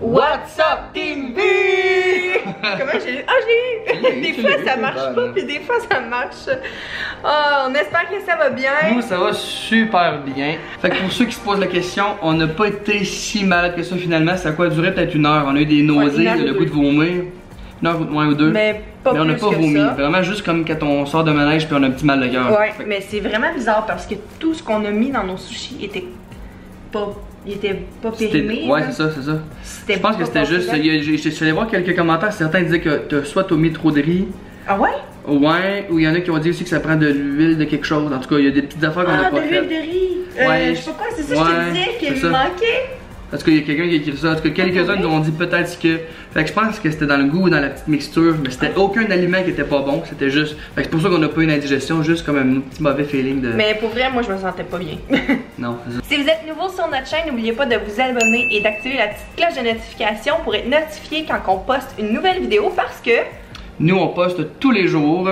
What's up TV? Comment j'ai eu? Ah, je l'ai eu! Des fois ça marche pas, puis des fois ça marche. Oh, on espère que ça va bien. Nous, ça va super bien. Fait que pour ceux qui se posent la question, on n'a pas été si malade que ça finalement. Ça a quoi duré peut-être 1 heure. On a eu des nausées, le goût de vomir. 1 heure ou 2. Mais pas on n'a plus pas que vomi. ça. Vraiment juste comme quand on sort de manège puis on a un petit mal de cœur. Ouais, mais c'est vraiment bizarre parce que tout ce qu'on a mis dans nos sushis était pas. Il était pas périmé. Ouais, c'est ça, c'est ça. Je pense que c'était juste. Je suis allé voir quelques commentaires. Certains disaient que soit t'as mis trop de riz. Ah ouais? Ouais, ou il y en a qui ont dit aussi que ça prend de l'huile de quelque chose. En tout cas, il y a des petites affaires qu'on a pas faites. Ah, de l'huile de riz. Ouais. Je sais pas quoi, c'est ça que je te disais qu'il me manquait. Parce qu'il y a quelqu'un qui a écrit ça. En tout cas, quelques-uns nous ont dit peut-être que. Fait que je pense que c'était dans le goût ou dans la petite mixture, mais c'était aucun aliment qui était pas bon. C'était juste. Fait que c'est pour ça qu'on n'a pas une indigestion, juste comme un petit mauvais feeling de. Mais pour vrai, moi je me sentais pas bien. Non, c'est ça. Si vous êtes nouveau sur notre chaîne, n'oubliez pas de vous abonner et d'activer la petite cloche de notification pour être notifié quand on poste une nouvelle vidéo parce que. Nous, on poste tous les jours,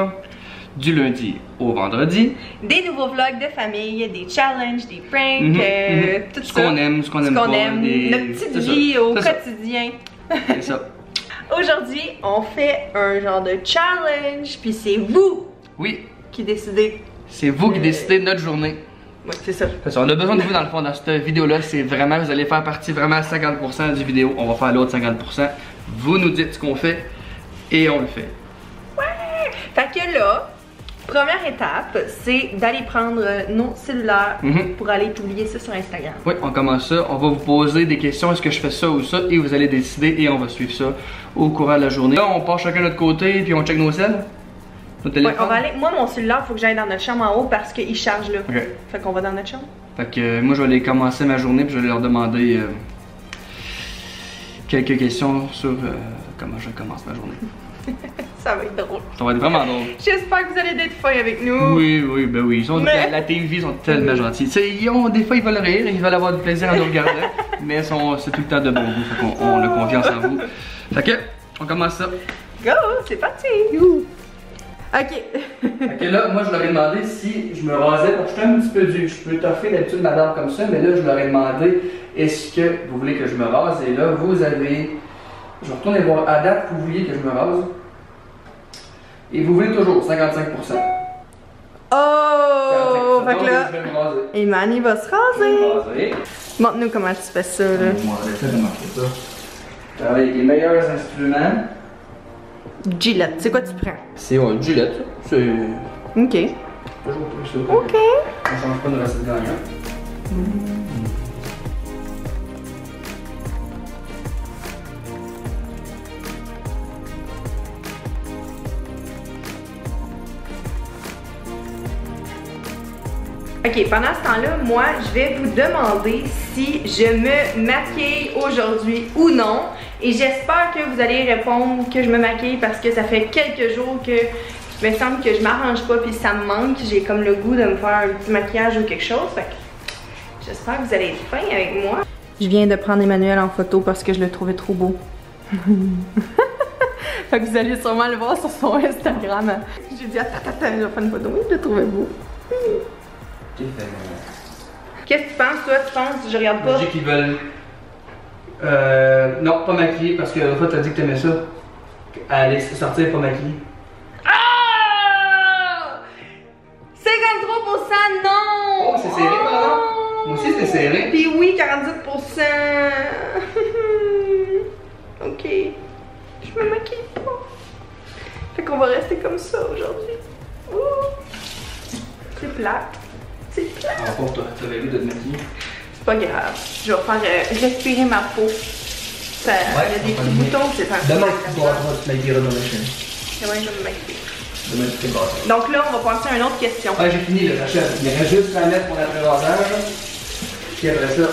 du lundi au vendredi. Des nouveaux vlogs de famille, des challenges, des pranks, tout ça. Ce qu'on aime, ce qu'on aime pas. Notre petite vie au quotidien. C'est ça. Aujourd'hui, on fait un genre de challenge, puis c'est vous qui décidez. C'est vous qui décidez de notre journée. Oui, c'est ça. On a besoin de vous dans le fond dans cette vidéo-là. C'est vraiment, vous allez faire partie vraiment à 50% du vidéo. On va faire l'autre 50%. Vous nous dites ce qu'on fait et on le fait. Ouais! Fait que là, première étape, c'est d'aller prendre nos cellulaires pour aller publier ça sur Instagram. Oui, on commence ça. On va vous poser des questions. Est-ce que je fais ça ou ça? Et vous allez décider et on va suivre ça au courant de la journée. Là, on part chacun de notre côté puis on check nos selles. Nos téléphones. Ouais, on va aller. Moi, mon cellulaire, il faut que j'aille dans notre chambre en haut parce qu'il charge là. Ok. Fait qu'on va dans notre chambre. Fait que moi, je vais aller commencer ma journée puis je vais leur demander quelques questions sur comment je commence ma journée. Ça va être drôle. Ça va être vraiment drôle. J'espère que vous allez être fins avec nous. Oui, oui, ben oui. Ils sont, la TV sont tellement gentils. Tu sais, des fois, ils veulent rire, ils veulent avoir du plaisir à nous regarder, mais c'est tout le temps de bon goût. Fait qu'on a confiance en vous. Fait que, on commence ça. Go, c'est parti. Youhou. Ok. Fait que là, moi, je leur ai demandé si je me rasais, parce que je suis un petit peu dur. Je peux toffer d'habitude ma barbe comme ça, mais là, je leur ai demandé est-ce que vous voulez que je me rase? Et là, vous avez. Je vais retourner voir à date que vous vouliez que je me rase. Et vous voulez toujours 55%. Oh! Fait que là, je vais me raser. Imani va se raser. Montre-nous comment tu fais ça, là. Moi, j'essaie de marquer ça. Je travaille avec les meilleurs instruments. Gillette, c'est quoi tu prends? C'est Gillette, c'est. Ok. Toujours plus ça. Ok. On change pas de recette gagnante. Ok, pendant ce temps-là, moi, je vais vous demander si je me maquille aujourd'hui ou non. Et j'espère que vous allez répondre que je me maquille parce que ça fait quelques jours que il me semble que je m'arrange pas puis ça me manque. J'ai comme le goût de me faire un petit maquillage ou quelque chose. Fait que j'espère que vous allez être fin avec moi. Je viens de prendre Emmanuel en photo parce que je le trouvais trop beau. Fait que vous allez sûrement le voir sur son Instagram. J'ai dit attends, je vais faire une photo. Oui, je le trouvais beau. Qu'est-ce que tu penses, toi? Tu penses? Je regarde pas. Je dis qu'ils veulent. Non, pas maquillé parce que l'autre fois t'as dit que t'aimais ça. Aller sortir pas maquillé. Ah! 53%, non! Oh, c'est serré, pardon. Moi aussi, c'est serré. Puis oui, 48%. Ok. Je me maquille pas. Fait qu'on va rester comme ça aujourd'hui. C'est plat. C'est plat. Ah, pour toi, t'avais vu de te maquiller. C'est pas grave. Je vais faire respirer ma peau. Ça, il y a des petits boutons, c'est un peu. Demain, tu dois te maquiller dans la chaîne. Demain, je vais me maquiller. Demain, tu fais passer. Donc là, on va passer à une autre question. Ah, j'ai fini, là, j'achète. Il reste juste à mettre pour l'après-rasage. Puis après ça.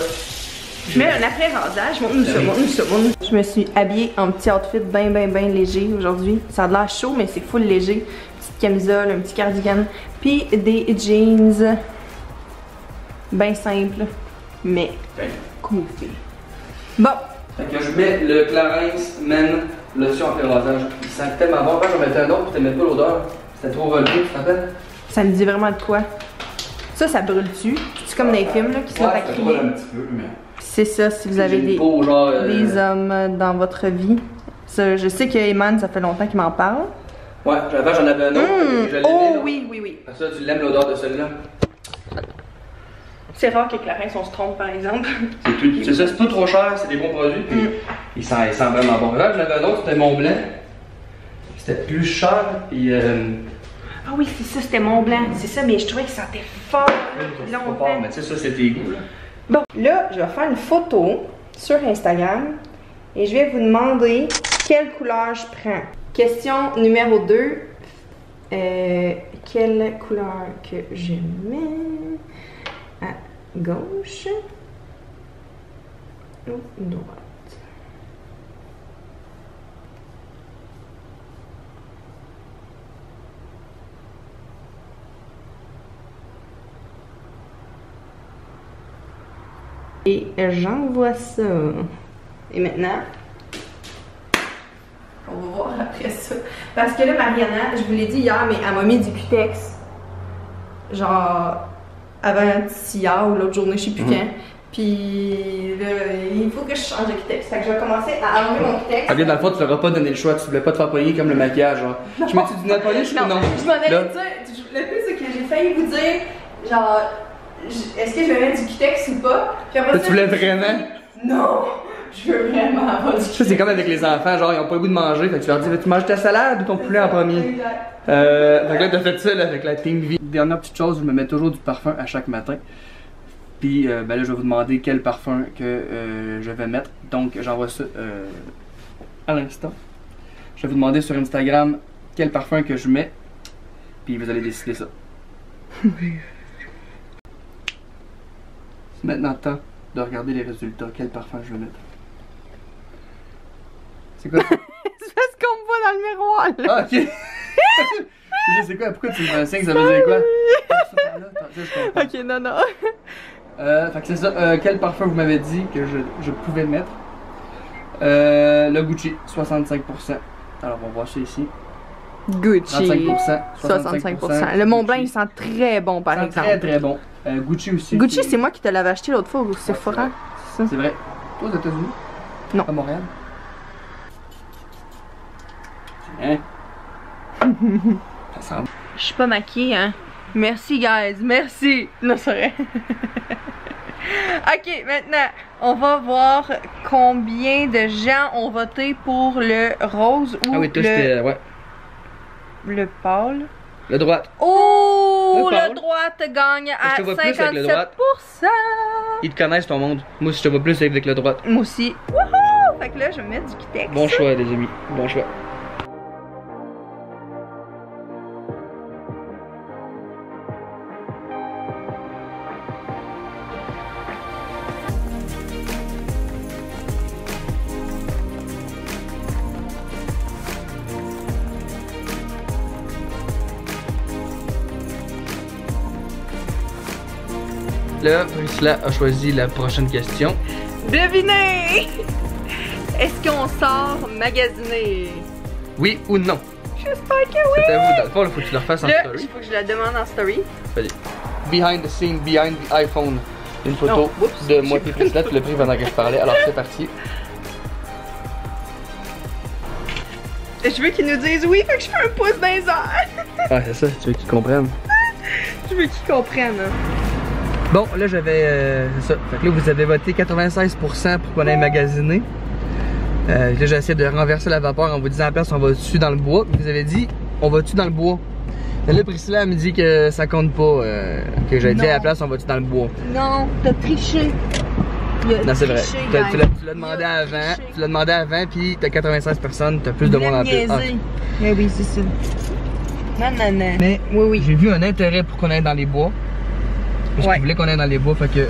Je mets un après-rasage. Montre-nous ça, montre-nous ça, montre-nous. Je me suis habillée en petit outfit bien léger aujourd'hui. Ça a l'air chaud, mais c'est full léger. Petite camisole, un petit cardigan. Puis des jeans bien simples, mais comfy. Bon. Fait que je mets le Clarins Men lotion après-rasage. Il sent tellement bon. Quand j'en mettais un autre, puis t'aimais pas l'odeur. C'était trop relevé, tu te rappelles? Ça me dit vraiment de quoi? Ça brûle-tu. C'est comme dans les films là, qui se mettent à crier. un petit peu, mais. C'est ça, si vous avez J'ai une peau, genre, des hommes dans votre vie. Ça, je sais que Eman, ça fait longtemps qu'il m'en parle. Ouais, avant j'en avais un autre. Je l'aimais, oh là. oui, oui, oui. Ça, tu l'aimes l'odeur de celui-là? C'est rare que Clarence on se trompe par exemple. C'est ça, c'est pas trop cher, c'est des bons produits. Puis il sent vraiment bon. Là, j'en avais un autre, c'était Montblanc. C'était plus cher. Puis. Ah oui, c'est ça, c'était Montblanc. C'est ça, mais je trouvais qu'il sentait fort. C'est pas fort, mais tu sais, ça, c'est tes goûts. Là. Bon, là, je vais faire une photo sur Instagram et je vais vous demander quelle couleur je prends. Question numéro 2. Quelle couleur que je mets à gauche ou droite? Et j'envoie ça. Et maintenant, on va voir après ça. Parce que là, Mariana, je vous l'ai dit hier, mais elle m'a mis du Cutex. Genre, avant-hier ou l'autre journée, je sais plus quand. Puis là, il faut que je change de Cutex. Fait que je vais commencer à enlever mon Cutex. Ok, dans le fond, tu leur as pas donné le choix. Tu voulais pas te faire poigner comme le maquillage. Genre. Je mets-tu du nail polish ou non? Je m'en allais dire. Le plus, c'est que j'ai failli vous dire, genre, est-ce que je vais mettre du Cutex ou pas? Puis après ça, tu voulais vraiment? Non! Je veux vraiment avoir du Cutex. Ça, c'est comme avec les enfants, genre, ils ont pas le goût de manger. Fait que tu leur dis, tu manges ta salade ou ton poulet en premier? Fait que là, t'as fait ça là, avec la Team V. Dernière petite chose, je me mets toujours du parfum à chaque matin. Puis ben là, je vais vous demander quel parfum que je vais mettre. Donc, j'envoie ça à l'instant. Je vais vous demander sur Instagram quel parfum que je mets. Puis vous allez décider ça. C'est maintenant le temps de regarder les résultats. Quel parfum je vais mettre. C'est quoi ça? C'est parce qu'on me voit dans le miroir là. Ah, ok! Je sais quoi, pourquoi tu me fais un signe, ça veut dire quoi? Ok, non. Fait que c'est ça, quel parfum vous m'avez dit que je pouvais mettre? Le Gucci, 65%. Alors on va voir ça ici. Gucci. 35%. 65%. Le Montblanc, il sent très bon par exemple. Très très bon. Gucci aussi. Gucci, c'est moi qui te l'avais acheté l'autre fois au Sephora. C'est ça. C'est vrai. Toi aux États-Unis? Non. À Montréal? Hein? Ça semble. Je suis pas maquillée, hein. Merci, guys. Merci. Non, c'est vrai. Ok, maintenant, on va voir combien de gens ont voté pour le rose ou oui, toi, ouais. le pâle. Le droite. Oh, le le droite gagne à 57%. Ils te connaissent ton monde. Moi, je te vois plus avec le droite. Moi aussi. Wouhou! Fait que là, je vais mettre du Cutex. Bon choix, les amis. Bon choix. Là, Priscilla a choisi la prochaine question. Devinez! Est-ce qu'on sort magasiner? Oui ou non? J'espère que oui! C'est à vous. Dans le fond, il faut que tu le refasses en là, story. il faut que je la demande en story. Allez. Behind the scene, behind the iPhone. Une photo de moi et Priscilla, tu l'as pris pendant que je parlais. Alors c'est parti. Je veux qu'ils nous disent oui, fait que je fais un pouce dans les airs. Ah, c'est ça, tu veux qu'ils comprennent. Je veux qu'ils comprennent. Bon, là j'avais. c'est ça. Fait que là vous avez voté 96% pour qu'on aille magasiner. Là j'ai essayé de renverser la vapeur en vous disant à la place on va dessus dans le bois. Vous avez dit on va dessus dans le bois. Et là Priscilla me dit que ça compte pas. Que j'ai dit à la place on va dessus dans le bois. Non, t'as triché. Non, c'est vrai. Tu l'as demandé avant. Tu l'as demandé avant, puis t'as 96 personnes, t'as plus de monde en plus. Ah. Mais oui, c'est ça. Non. Mais oui. J'ai vu un intérêt pour qu'on aille dans les bois. Parce que je voulais qu'on aille dans les bois, fait que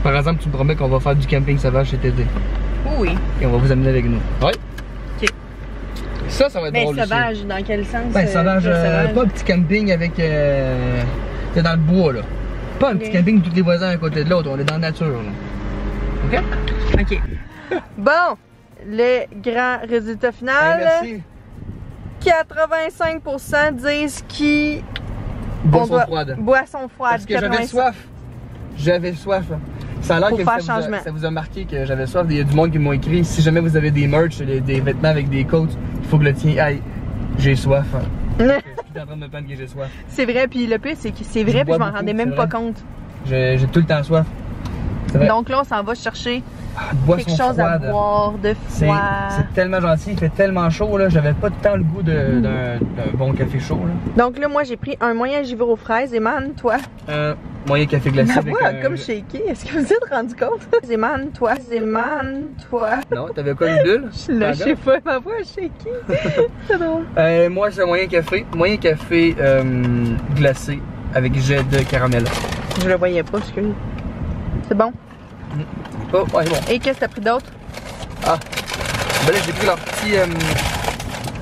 par exemple, tu me promets qu'on va faire du camping sauvage cet été. Oui. Et on va vous amener avec nous. Oui. Ok. Ça va être drôle. Mais sauvage, dans quel sens? Ben, sauvage, pas un petit camping avec. C'est dans le bois, là. Pas un petit camping, tous les voisins à côté de l'autre, on est dans la nature, là. Ok? Ok. Bon, le grand résultat final. Merci. 85% disent qu'ils. Boisson froide. Boisson froide. Parce que j'avais soif. J'avais soif. Ça a l'air pour que faire ça changement. Ça vous a marqué que j'avais soif. Il y a du monde qui m'ont écrit. Si jamais vous avez des merch, des vêtements avec des coats, il faut que le tien aille. J'ai soif. Hein. Je suis en train de me plaindre que j'ai soif. C'est vrai, puis le pire, c'est que c'est vrai, puis je m'en rendais même pas compte. J'ai tout le temps soif. Donc là, on s'en va chercher quelque chose froide. à boire de froid. C'est tellement gentil, il fait tellement chaud là, j'avais pas tant le goût d'un bon café chaud là. Donc là, moi j'ai pris un moyen givre aux fraises. Eman, toi? Moyen café glacé Ma avec voix a comme shaké. Est-ce que vous vous êtes rendu compte? Eman, toi? Eman, toi? Non, t'avais quoi, une bulle? Là, je sais pas, ma voix a shaké. C'est drôle. Moi c'est moyen café glacé avec jet de caramel. Je le voyais pas, excusez. C'est bon? Oh, ouais, bon. Et qu'est-ce que t'as pris d'autre? Ah, ben là j'ai pris leur petit,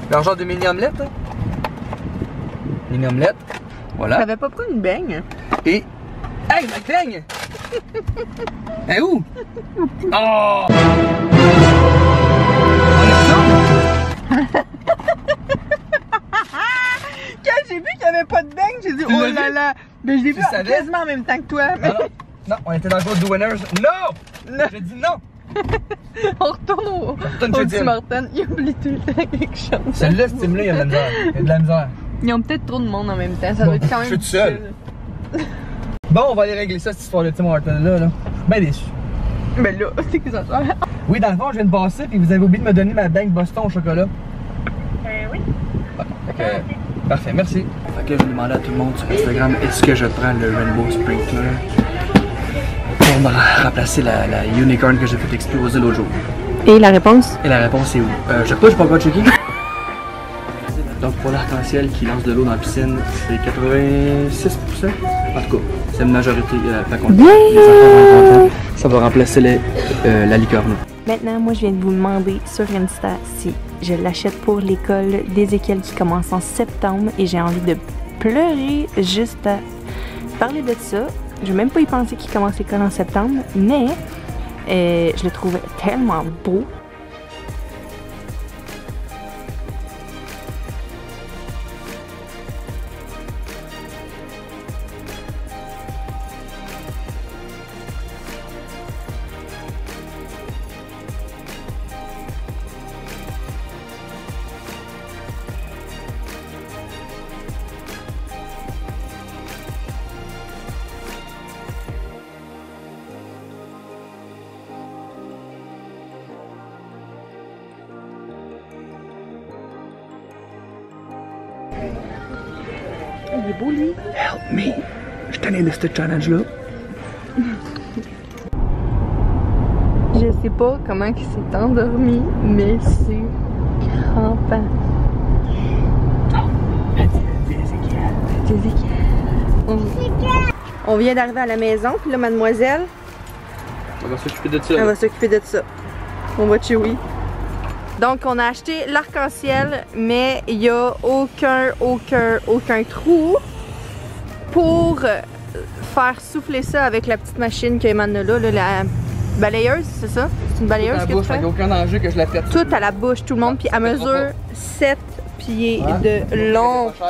leur genre de mini omelette. Hein? Mini omelette, voilà. T'avais pas pris une beigne? Et, hey, ma beigne! Elle est où? Oh! Quand j'ai vu qu'il n'y avait pas de beigne, j'ai dit oh là là! Mais je l'ai vu quasiment en même temps que toi. Mais... Non, on était dans le cours de Winners. Non! J'ai dit non! On retourne au Tim Hortons. Ils oublient tout le temps quelque chose. Celle-là, ce team-là, il y a de la misère. Il y a de la misère. Ils ont peut-être trop de monde en même temps. Ça doit être quand même. Je suis tout seul. Bon, on va aller régler ça, cette histoire de Tim Hortons là. Je suis bien déçu. Mais là, c'est que ça sort. Oui, dans le fond, je viens de passer, puis vous avez oublié de me donner ma beigne Boston au chocolat. Oui. Parfait, merci. Fait que je demandais à tout le monde sur Instagram, est-ce que je prends le Rainbow Sprinkler pour me remplacer la unicorn que j'ai fait exploser l'autre jour? Et la réponse? Et la réponse est où? Je sais pas, j'ai pas encore checké. Donc pour l'arc-en-ciel qui lance de l'eau dans la piscine, c'est 86%. En tout cas, c'est une majorité. Fait qu'on les enfants vont être contents. Ça va remplacer la licorne. Maintenant, moi, je viens de vous demander sur Insta si je l'achète pour l'école d'Ézéchiel qui commence en septembre et j'ai envie de pleurer juste à parler de ça. Je vais même pas y penser qu'il commence l'école en septembre, mais je le trouvais tellement beau. Il est beau, lui. Help me! Je t'en ai de ce challenge-là. Je sais pas comment il s'est endormi, mais c'est crampant. On vient d'arriver à la maison, puis là, mademoiselle, On va s'occuper de ça. elle va s'occuper de ça. On va chewy. Donc, on a acheté l'arc-en-ciel, mais il n'y a aucun trou pour faire souffler ça avec la petite machine que Eman a là, la balayeuse, c'est ça? C'est une balayeuse que tu fais? Il n'y a aucun danger que je la pète. Tout à la bouche, tout le monde, puis à mesure 7 pieds de long. Si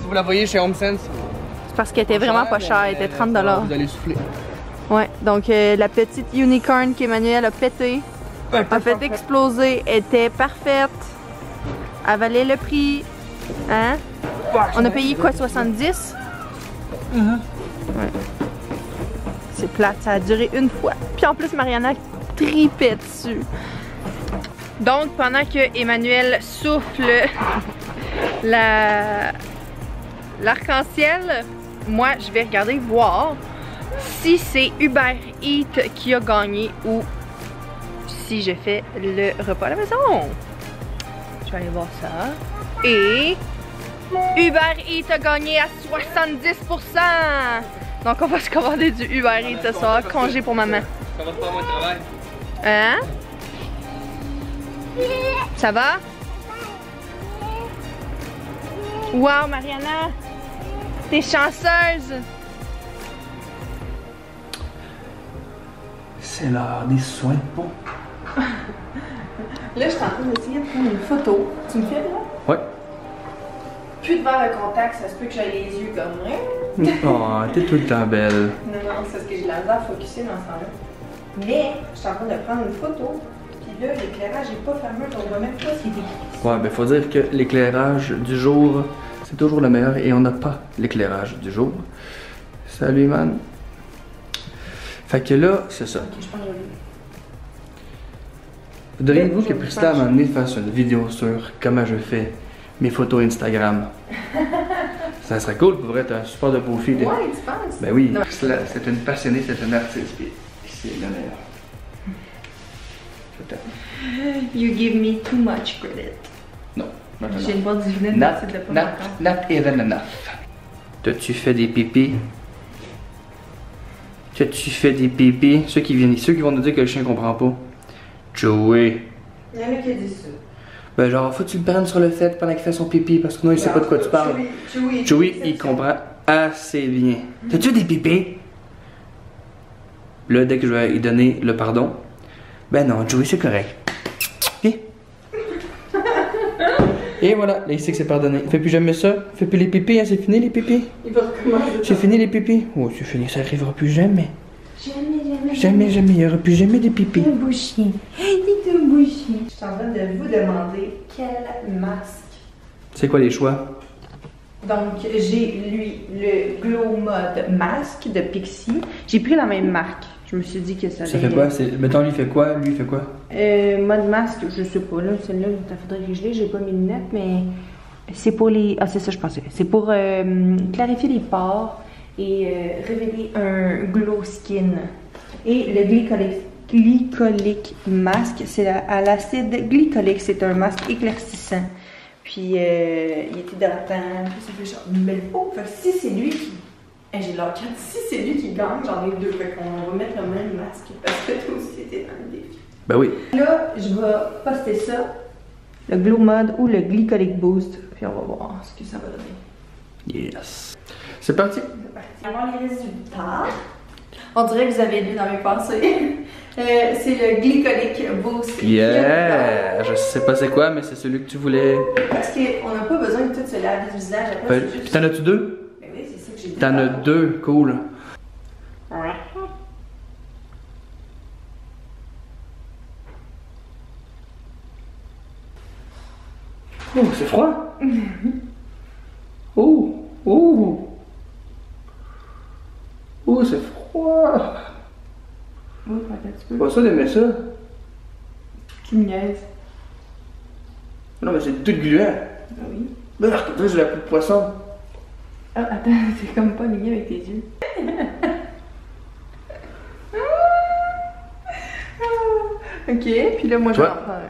vous la voyez chez HomeSense, C'est parce qu'elle était vraiment pas chère, elle était 30 $. Vous allez souffler. Ouais, donc la petite unicorn qu'Emmanuel a pété, a fait exploser, était parfaite. Elle valait le prix. Hein? On a payé quoi, 70? Ouais. C'est plate, ça a duré une fois. Puis en plus, Mariana tripait dessus. Donc, pendant que Emmanuel souffle l'arc-en-ciel, moi, je vais regarder, voir si c'est Uber Eats qui a gagné ou si je fais le repas à la maison. Je vais aller voir ça. Et Uber Eats a gagné à 70%. Donc on va se commander du Uber Eats ce soir. Congé pour maman. Ça va te faire moins de travail. Hein? Ça va? Wow, Mariana! T'es chanceuse! C'est l'heure des soins de peau. Là, je suis en train d'essayer de prendre une photo. Tu me fais là? Ouais. Plus de verre de contact, ça se peut que j'aille les yeux comme. Oh, t'es tout le temps belle. Non, c'est parce que j'ai la misère à focusser dans ce temps-là. Mais je suis en train de prendre une photo. Puis là, l'éclairage n'est pas fameux, donc on voit même pas ce qui est écrit. Ouais, ben faut dire que l'éclairage du jour, c'est toujours le meilleur et on n'a pas l'éclairage du jour. Salut, man. Fait que là, c'est ça. Ok, je pense que j'ai vu. Voudriez-vous que Priscilla, à un moment donné, fasse une vidéo sur comment je fais mes photos Instagram? Ça serait cool, pour vrai, t'as un super de beau feed. Ouais, tu penses? Ben oui, Non. Priscilla, c'est une passionnée, c'est une artiste, puis c'est la meilleure. Je t'aime. You give me too much credit. Non, non, non. J'ai une voix divine, merci de le pas encore. Not even enough. T'as-tu fait des pipis? T'as-tu fait des pipis? Ceux qui vont nous dire que le chien comprend pas. Joey. Il y en a qui disent ça. Ben genre, faut que tu le prennes sur le fait pendant qu'il fait son pipi, parce que sinon il sait pas de quoi tu parles. Joey, il comprend assez bien. T'as-tu des pipis? Là, dès que je vais lui donner le pardon, ben non, Joey, c'est correct. Viens. Et voilà, là, il sait que c'est pardonné. Il fait plus jamais ça. Il fait plus les pipis, hein, c'est fini les pipis. Il va recommencer. C'est fini les pipis. Oh, c'est fini, ça arrivera plus jamais. Jamais. Jamais, il n'y aura plus jamais de pipis. Un beau chien. C'est un beau chien. Je suis en train de vous demander quel masque. C'est quoi les choix? Donc, j'ai lui le Glow Mode masque de Pixi. J'ai pris la même marque. Je me suis dit que ça Ça fait quoi? Mettons, lui fait quoi? Lui fait quoi? Mode masque, je sais pas. Là, celle-là, il faudrait que je l'ai. J'ai pas mes lunettes, mais c'est pour les. Ah, c'est ça, je pensais. C'est pour clarifier les pores et révéler un glow skin. Et le glycolique masque, c'est à l'acide glycolique. C'est un masque éclaircissant. Puis il est hydratant. Puis ça fait genre une belle peau. Fait que si c'est lui qui. J'ai l'air calme. Si c'est lui qui gagne, j'en ai deux. Fait qu'on va mettre le même masque. Parce que toi aussi, t'étais dans le défi. Ben oui. Là, je vais poster ça. Le Glow Mode ou le Glycolic Boost. Puis on va voir ce que ça va donner. Yes. C'est parti. C'est parti. Avant les résultats. On dirait que vous avez lu dans mes pensées. C'est le Glycolic Boost. Yeah! Je sais pas c'est quoi, mais c'est celui que tu voulais. Parce qu'on n'a pas besoin de tout se laver le visage. Après, Puis t'en as-tu deux? Mais oui, c'est ça que j'ai dit. T'en as deux, cool. Oh, c'est froid! Oh! Oh! Oh, c'est froid! Oui, un petit peu. Pas ça d'aimer ça. Tu me niaises. Non, mais c'est tout gluant. Ah oui. Ben, regarde, j'ai la peau de poisson. Ah, attends, c'est comme pas lié avec tes yeux. Ok, puis là, moi, je vais en prendre un.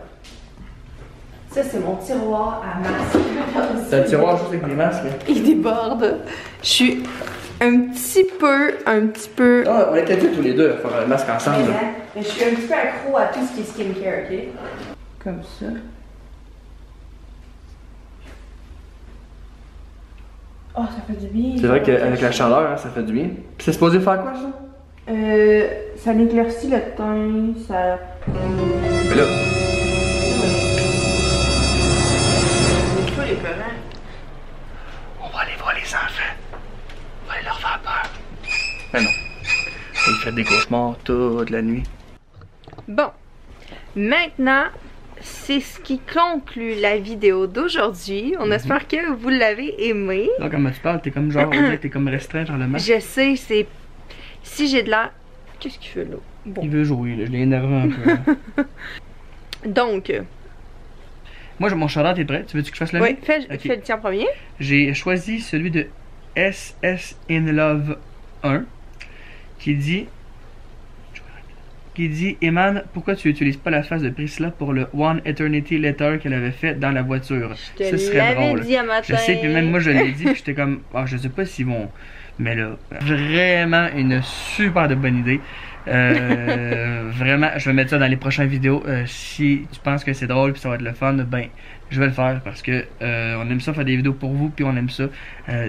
Ça, c'est mon tiroir à masque. T'as un tiroir juste avec des masques, là. Il déborde. Je suis un petit peu. Ah, on était tous les deux à faire un masque ensemble. Mais je suis un petit peu accro à tout ce qui est skincare, ok? Comme ça. Oh, ça fait du bien. C'est vrai qu'avec la chaleur, hein, ça fait du bien. Puis c'est supposé faire quoi, ça? Ça éclaircit le teint, ça. Mais là. C'est pas les parents. On va aller voir les enfants. On va aller leur faire peur. Mais non. Ils font des cauchemars toute la nuit. Bon. Maintenant, c'est ce qui conclut la vidéo d'aujourd'hui. On espère que vous l'avez aimé. Là, comment tu parles, t'es comme genre, on dirait que t'es comme restreint genre le masque. Je sais, c'est. Si j'ai de l'air. Qu'est-ce qu'il fait là? Bon. Il veut jouer, là, je l'ai énervé un peu. Donc. Moi, mon shout-out est prêt. Tu veux que je fasse le mien? Oui, fais le tien en premier. J'ai choisi celui de SS In Love 1 qui dit Eman, pourquoi tu utilises pas la face de Priscilla pour le One Eternity Letter qu'elle avait fait dans la voiture? Je te l'avais dit à matin. Je sais, puis même moi je l'ai dit, puis j'étais comme, oh, je sais pas s'ils vont. Mais là, vraiment une super de bonne idée. Vraiment, je vais mettre ça dans les prochaines vidéos. Si tu penses que c'est drôle puis ça va être le fun, ben je vais le faire parce que on aime ça faire des vidéos pour vous, puis on aime ça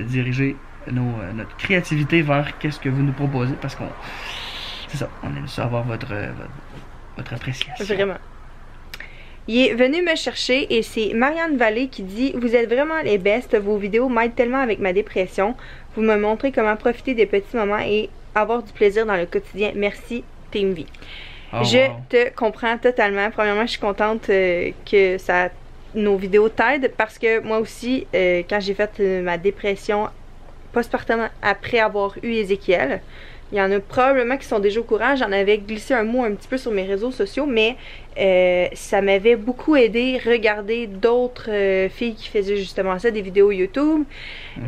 diriger notre créativité vers qu'est-ce que vous nous proposez parce qu'on c'est ça, on aime ça avoir votre appréciation. Vraiment. Il est venu me chercher et c'est Marianne Vallée qui dit « Vous êtes vraiment les bestes, vos vidéos m'aident tellement avec ma dépression. Vous me montrez comment profiter des petits moments et avoir du plaisir dans le quotidien. Merci, Team V. » Je te comprends totalement. Premièrement, je suis contente que nos vidéos t'aident parce que moi aussi, quand j'ai fait ma dépression postpartum après avoir eu Ézéchiel, il y en a probablement qui sont déjà au courant. J'en avais glissé un mot un petit peu sur mes réseaux sociaux, mais ça m'avait beaucoup aidé regarder d'autres filles qui faisaient justement ça, des vidéos YouTube.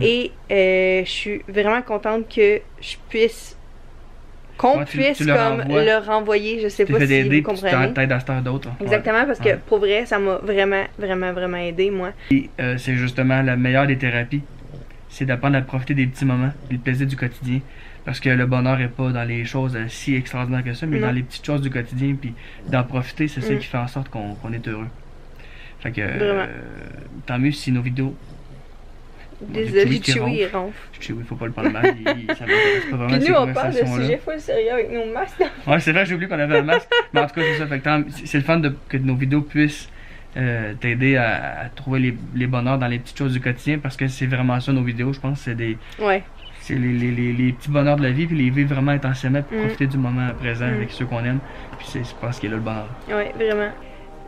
Et je suis vraiment contente que je puisse qu'on puisse comme le renvoyer. Je sais pas si vous comprenez. Tu t'aides à faire d'autres. Exactement, parce que pour vrai, ça m'a vraiment aidé, moi. Et c'est justement la meilleure des thérapies. C'est d'apprendre à profiter des petits moments, du plaisir du quotidien. Parce que le bonheur n'est pas dans les choses si extraordinaires que ça, mais dans les petites choses du quotidien. Puis d'en profiter, c'est ça qui fait en sorte qu'on est heureux. Fait que tant mieux si nos vidéos. Désolé, Chewy, il ronfle. Chewy, faut pas le prendre mal, ça m'intéresse pas vraiment. Puis nous, on parle de sujets full sérieux avec nos masques. Ouais, c'est vrai, j'ai oublié qu'on avait un masque. Mais en tout cas, c'est ça. Fait que c'est le fun que nos vidéos puissent t'aider à trouver les bonheurs dans les petites choses du quotidien, parce que c'est vraiment ça, nos vidéos, je pense. C'est des. Ouais. C'est les petits bonheurs de la vie, puis les vivre vraiment intensément, puis profiter du moment présent avec ceux qu'on aime. Puis je pense qu'il est là le bonheur. Ouais, vraiment.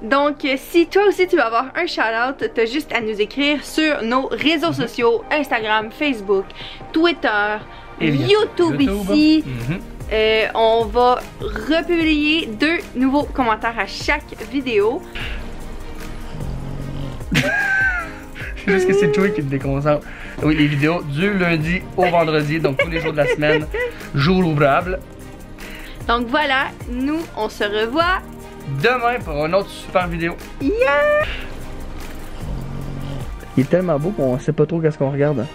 Donc, si toi aussi tu veux avoir un shout-out, t'as juste à nous écrire sur nos réseaux sociaux, Instagram, Facebook, Twitter, YouTube ici. On va republier 2 nouveaux commentaires à chaque vidéo. Juste que c'est Joey qui me déconcentre. Oui, les vidéos du lundi au vendredi, donc tous les jours de la semaine, jour ouvrable. Donc voilà, nous on se revoit demain pour une autre super vidéo. Yeah! Il est tellement beau qu'on sait pas trop qu'est-ce qu'on regarde.